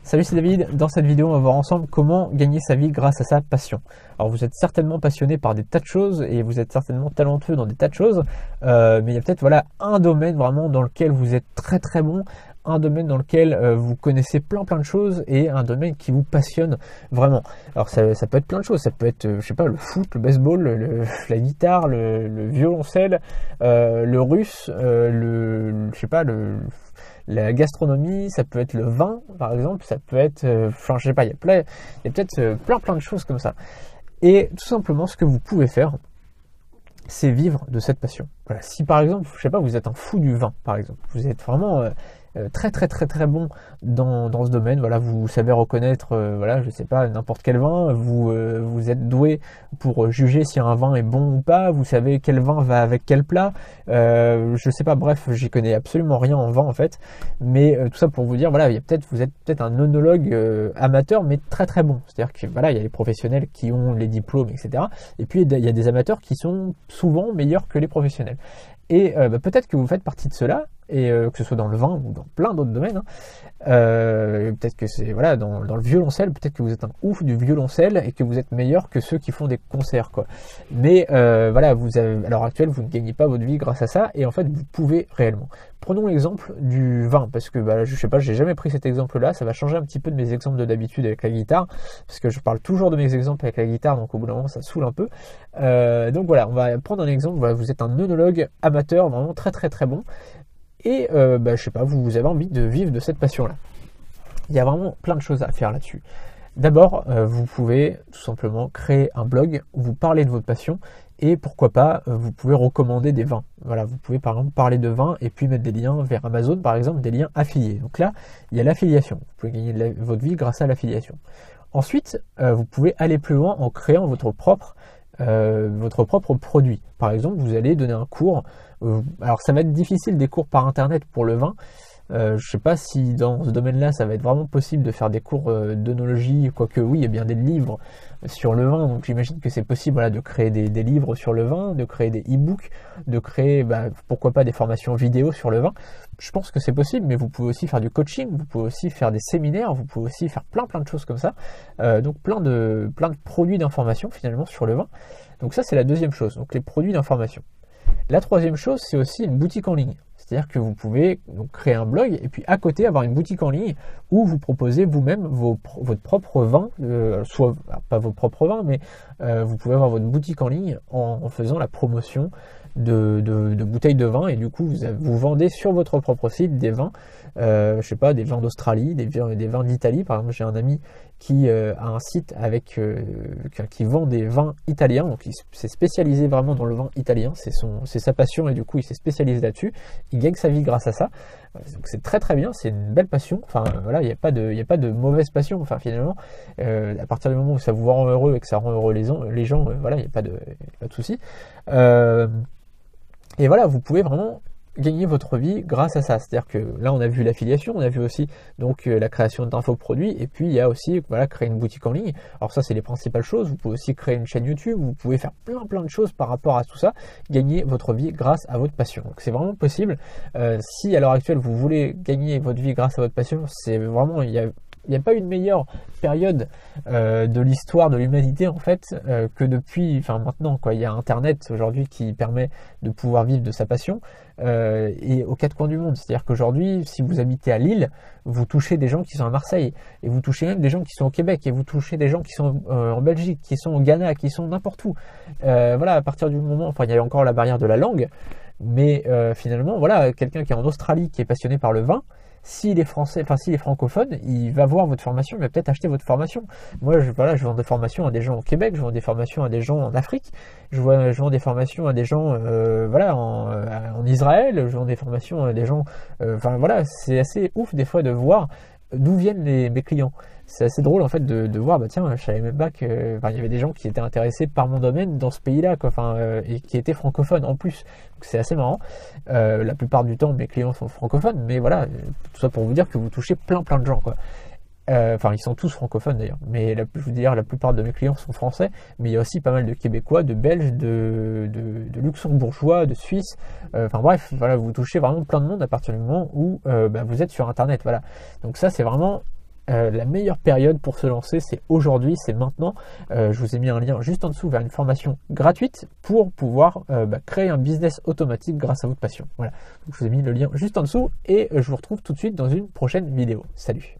Salut, c'est David. Dans cette vidéo, on va voir ensemble comment gagner sa vie grâce à sa passion. Alors, vous êtes certainement passionné par des tas de choses et vous êtes certainement talentueux dans des tas de choses, mais il y a peut-être un domaine vraiment dans lequel vous êtes très très bon, un domaine dans lequel vous connaissez plein de choses et un domaine qui vous passionne vraiment. Alors, ça peut être plein de choses. Ça peut être, je sais pas, le foot, le baseball, la guitare, le violoncelle, le russe, la gastronomie, ça peut être le vin, par exemple, ça peut être, je sais pas, il y a peut-être plein de choses comme ça. Et tout simplement, ce que vous pouvez faire, c'est vivre de cette passion. Voilà. Si par exemple, je sais pas, vous êtes un fou du vin, par exemple, vous êtes vraiment très bon dans ce domaine. Voilà, vous savez reconnaître, je sais pas, n'importe quel vin. Vous êtes doué pour juger si un vin est bon ou pas. Vous savez quel vin va avec quel plat. Je sais pas. Bref, j'y connais absolument rien en vin en fait. Mais tout ça pour vous dire, voilà, vous êtes peut-être un œnologue amateur, mais très bon. C'est-à-dire que voilà, il y a les professionnels qui ont les diplômes, etc. Et puis il y a des amateurs qui sont souvent meilleurs que les professionnels. Et peut-être que vous faites partie de cela, et que ce soit dans le vin ou dans plein d'autres domaines, peut-être que c'est dans le violoncelle, peut-être que vous êtes un ouf du violoncelle et que vous êtes meilleur que ceux qui font des concerts, quoi. Mais à l'heure actuelle, vous ne gagnez pas votre vie grâce à ça, et en fait, vous pouvez réellement. Prenons l'exemple du vin, parce que je sais pas, j'ai jamais pris cet exemple-là, ça va changer un petit peu de mes exemples de d'habitude avec la guitare, parce que je parle toujours de mes exemples avec la guitare, donc au bout d'un moment, ça saoule un peu. Donc voilà, on va prendre un exemple. Voilà, vous êtes un œnologue amateur, vraiment très bon. Et je sais pas, vous avez envie de vivre de cette passion-là. Il y a vraiment plein de choses à faire là-dessus. D'abord, vous pouvez tout simplement créer un blog où vous parlez de votre passion et pourquoi pas, vous pouvez recommander des vins. Voilà, vous pouvez par exemple parler de vin et puis mettre des liens vers Amazon, par exemple, des liens affiliés. Donc là, il y a l'affiliation. Vous pouvez gagner votre vie grâce à l'affiliation. Ensuite, vous pouvez aller plus loin en créant votre propre produit. Par exemple, vous allez donner un cours. Alors ça va être difficile des cours par internet pour le vin. Je sais pas si dans ce domaine-là ça va être vraiment possible de faire des cours d'œnologie, quoique oui, il y a bien des livres sur le vin, donc j'imagine que c'est possible de créer des livres sur le vin, de créer des e-books, de créer pourquoi pas des formations vidéo sur le vin. Je pense que c'est possible, mais vous pouvez aussi faire du coaching, vous pouvez aussi faire des séminaires, vous pouvez aussi faire plein de choses comme ça. Donc plein de produits d'information finalement sur le vin. Donc ça, c'est la deuxième chose, donc les produits d'information. La troisième chose, c'est aussi une boutique en ligne. C'est-à-dire que vous pouvez donc créer un blog et puis à côté avoir une boutique en ligne où vous proposez vous-même votre propre vin, soit pas vos propres vins, mais vous pouvez avoir votre boutique en ligne en faisant la promotion de bouteilles de vin, et du coup vous vendez sur votre propre site des vins, je sais pas, des vins d'Australie, des vins d'Italie. Par exemple, j'ai un ami qui a un site qui vend des vins italiens, donc il s'est spécialisé vraiment dans le vin italien, c'est sa passion et du coup il s'est spécialisé là-dessus, il gagne sa vie grâce à ça. Donc c'est très bien, c'est une belle passion. Enfin voilà, il n'y a pas de mauvaise passion. Enfin finalement, à partir du moment où ça vous rend heureux et que ça rend heureux les gens, voilà, il n'y a pas de souci. Et voilà, vous pouvez vraiment gagner votre vie grâce à ça. C'est-à-dire que là, on a vu l'affiliation, on a vu aussi donc la création d'infoproduits, et puis il y a aussi créer une boutique en ligne. Alors ça, c'est les principales choses. Vous pouvez aussi créer une chaîne YouTube, vous pouvez faire plein de choses par rapport à tout ça, gagner votre vie grâce à votre passion. Donc c'est vraiment possible. Si à l'heure actuelle, vous voulez gagner votre vie grâce à votre passion, c'est vraiment, il n'y a pas une meilleure période de l'histoire de l'humanité en fait que depuis, maintenant quoi. Il y a Internet aujourd'hui qui permet de pouvoir vivre de sa passion et aux quatre coins du monde. C'est-à-dire qu'aujourd'hui, si vous habitez à Lille, vous touchez des gens qui sont à Marseille, et vous touchez même des gens qui sont au Québec, et vous touchez des gens qui sont en Belgique, qui sont au Ghana, qui sont n'importe où. À partir du moment, il y a encore la barrière de la langue, mais finalement, quelqu'un qui est en Australie, qui est passionné par le vin, s'il est français, s'il est francophone, il va voir votre formation, il va peut-être acheter votre formation. Moi, je vends des formations à des gens au Québec, je vends des formations à des gens en Afrique, je vends des formations à des gens, en Israël, je vends des formations à des gens, c'est assez ouf des fois de voir d'où viennent mes clients. C'est assez drôle en fait de voir, tiens, je savais même pas que il y avait des gens qui étaient intéressés par mon domaine dans ce pays-là, et qui étaient francophones en plus. Donc c'est assez marrant. La plupart du temps, mes clients sont francophones, mais voilà, tout ça pour vous dire que vous touchez plein de gens, quoi. Ils sont tous francophones d'ailleurs, mais je veux dire, la plupart de mes clients sont français, mais il y a aussi pas mal de Québécois, de Belges, de Luxembourgeois, de Suisses. Vous touchez vraiment plein de monde à partir du moment où vous êtes sur Internet. Voilà. Donc ça, c'est vraiment la meilleure période pour se lancer, c'est aujourd'hui, c'est maintenant. Je vous ai mis un lien juste en dessous vers une formation gratuite pour pouvoir créer un business automatique grâce à votre passion. Voilà, donc, je vous ai mis le lien juste en dessous et je vous retrouve tout de suite dans une prochaine vidéo. Salut!